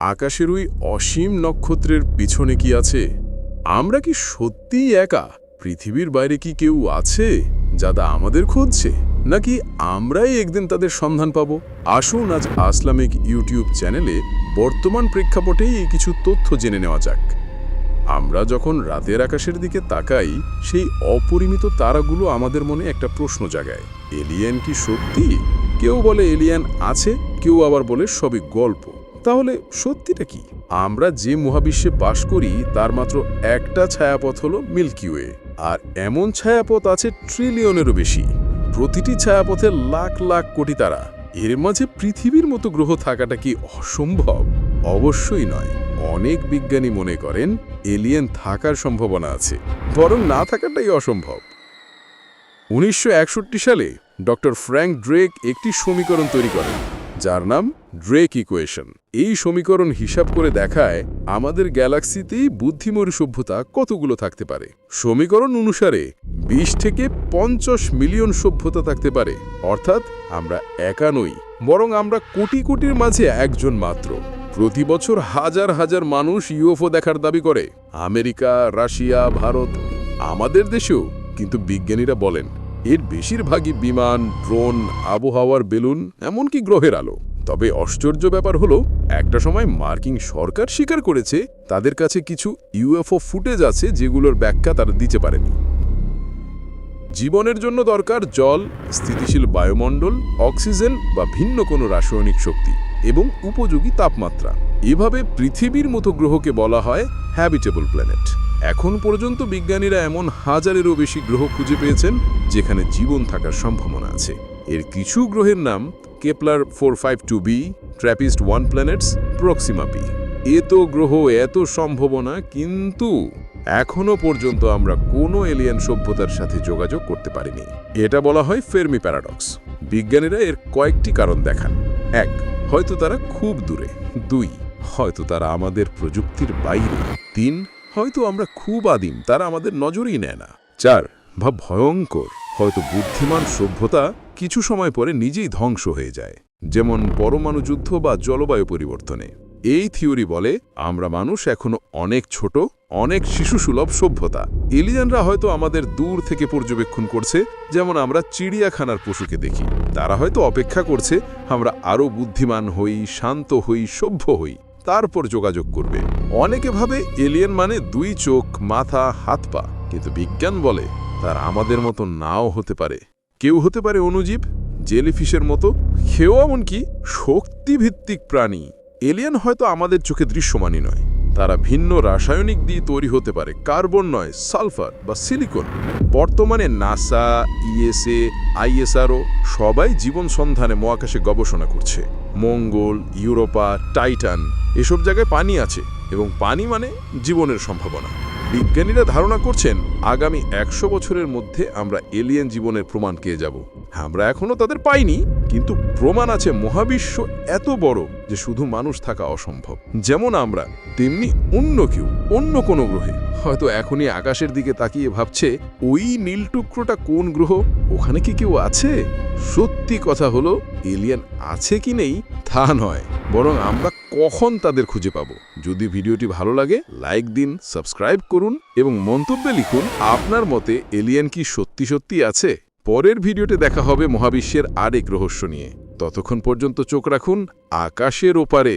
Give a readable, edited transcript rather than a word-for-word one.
আকাশের ওই অসীম নক্ষত্রের পিছনে কি আছে? আমরা কি সত্যিই একা? পৃথিবীর বাইরে কি কেউ আছে যারা আমাদের খুঁজছে, নাকি আমরাই একদিন তাদের সন্ধান পাব? আসুন আজ আসলামিক ইউটিউব চ্যানেলে বর্তমান প্রেক্ষাপটেই এই কিছু তথ্য জেনে নেওয়া যাক। আমরা যখন রাতের আকাশের দিকে তাকাই, সেই অপরিমিত তারাগুলো আমাদের মনে একটা প্রশ্ন জাগায়। এলিয়েন কি সত্যি? কেউ বলে এলিয়েন আছে, কেউ আবার বলে সবই গল্প। তাহলে সত্যিটা কি? আমরা যে মহাবিশ্বে বাস করি তার মাত্র একটা ছায়াপথ হলো মিল্কি ওয়ে, আর এমন ছায়াপথ আছে ট্রিলিয়নেরও বেশি। প্রতিটি ছায়াপথে লাখ লাখ কোটি তারা। এর মাঝে পৃথিবীর মতো গ্রহ থাকাটা কি অসম্ভব? অবশ্যই নয়। অনেক বিজ্ঞানী মনে করেন এলিয়েন থাকার সম্ভাবনা আছে, বরং না থাকাটাই অসম্ভব। 1961 সালে ডক্টর ফ্র্যাঙ্ক ড্রেক একটি সমীকরণ তৈরি করেন, যার নাম ড্রেক ইকুয়েশন। এই সমীকরণ হিসাব করে দেখায় আমাদের গ্যালাক্সিতেই বুদ্ধিমরী সভ্যতা কতগুলো থাকতে পারে। সমীকরণ অনুসারে 20 থেকে 50 মিলিয়ন সভ্যতা থাকতে পারে। অর্থাৎ আমরা একা নই, বরং আমরা কোটি কোটির মাঝে একজন মাত্র। প্রতি বছর হাজার হাজার মানুষ ইউএফও দেখার দাবি করে, আমেরিকা, রাশিয়া, ভারত, আমাদের দেশেও। কিন্তু বিজ্ঞানীরা বলেন এর বেশিরভাগই বিমান, ড্রোন, আবহাওয়ার বেলুন, এমনকি গ্রহের আলো। তবে আশ্চর্য ব্যাপার হলো, একটা সময় মার্কিন সরকার স্বীকার করেছে তাদের কাছে কিছু ইউএফও ফুটেজ আছে যেগুলোর ব্যাখ্যা তারা দিতে পারেনি। জীবনের জন্য দরকার জল, স্থিতিশীল বায়ুমণ্ডল, অক্সিজেন বা ভিন্ন কোনো রাসায়নিক শক্তি এবং উপযোগী তাপমাত্রা। এভাবে পৃথিবীর মতো গ্রহকে বলা হয় হ্যাবিটেবল প্ল্যানেট। এখন পর্যন্ত বিজ্ঞানীরা এমন হাজারেরও বেশি গ্রহ খুঁজে পেয়েছেন যেখানে জীবন থাকার সম্ভাবনা আছে। এর কিছু গ্রহের নাম Kepler 452b, TRAPPIST 1 planets, Proxima P. এত গ্রহ, এত সম্ভাবনা, কিন্তু এখনো পর্যন্ত আমরা কোনো এলিয়েন সভ্যতার সাথে যোগাযোগ করতে পারিনি। এটা বলা হয় ফের্মি প্যারাডক্স। বিজ্ঞানীরা এর কয়েকটি কারণ দেখান। 1, হয়তো তারা খুব দূরে। 2, হয়তো তারা আমাদের প্রযুক্তির বাইরে। 3, হয়তো আমরা খুব আদিম, তারা আমাদের নজরই নেয় না। 4, বা ভয়ঙ্কর, হয়তো বুদ্ধিমান সভ্যতা কিছু সময় পরে নিজেই ধ্বংস হয়ে যায়, যেমন পরমাণু যুদ্ধ বা জলবায়ু পরিবর্তনে। এই থিওরি বলে আমরা মানুষ এখনো অনেক ছোট, অনেক শিশুসুলভ সভ্যতা। এলিয়েনরা হয়তো আমাদের দূর থেকে পর্যবেক্ষণ করছে, যেমন আমরা চিড়িয়াখানার পশুকে দেখি। তারা হয়তো অপেক্ষা করছে আমরা আরও বুদ্ধিমান হই, শান্ত হই, সভ্য হই, তারপর যোগাযোগ করবে। অনেকে ভাবে এলিয়েন মানে 2 চোখ, মাথা, হাত পা। কিন্তু বিজ্ঞান বলে তারা আমাদের মতো নাও হতে পারে। কেউ হতে পারে অণুজীব, জেলিফিশের মতো, কেউ এমনকি শক্তিভিত্তিক প্রাণী। এলিয়েন হয়তো আমাদের চোখে দৃশ্যমানই নয়, তারা ভিন্ন রাসায়নিক দিয়ে তৈরি হতে পারে, কার্বন নয়, সালফার বা সিলিকন। বর্তমানে নাসা, ইএসএ, আইএসআরও সবাই জীবন সন্ধানে মহাকাশে গবেষণা করছে। মঙ্গল, ইউরোপা, টাইটান, এসব জায়গায় পানি আছে, এবং পানি মানে জীবনের সম্ভাবনা। বিজ্ঞানীরা ধারণা করছেন আগামী 100 বছরের মধ্যে আমরা এলিয়েন জীবনের প্রমাণ পেয়ে যাব। আমরা এখনো তাদের পাইনি, কিন্তু প্রমাণ আছে মহাবিশ্ব এত বড় যে শুধু মানুষ থাকা অসম্ভব। যেমন আমরা, তেমনি অন্য কেউ, অন্য কোনো গ্রহে। হয়তো এখনই আকাশের দিকে তাকিয়ে ভাবছে ওই নীল টুকরোটা কোন গ্রহ, ওখানে কি কেউ আছে? সত্যি কথা হলো, এলিয়েন আছে কি নেই তা নয়, বরং আমরা কখন তাদের খুঁজে পাবো। যদি ভিডিওটি ভালো লাগে লাইক দিন, সাবস্ক্রাইব করুন এবং মন্তব্যে লিখুন আপনার মতে এলিয়েন কি সত্যি সত্যি আছে। পরের ভিডিওতে দেখা হবে মহাবিশ্বের আরেক রহস্য নিয়ে। ততক্ষণ পর্যন্ত চোখ রাখুন আকাশের ওপারে।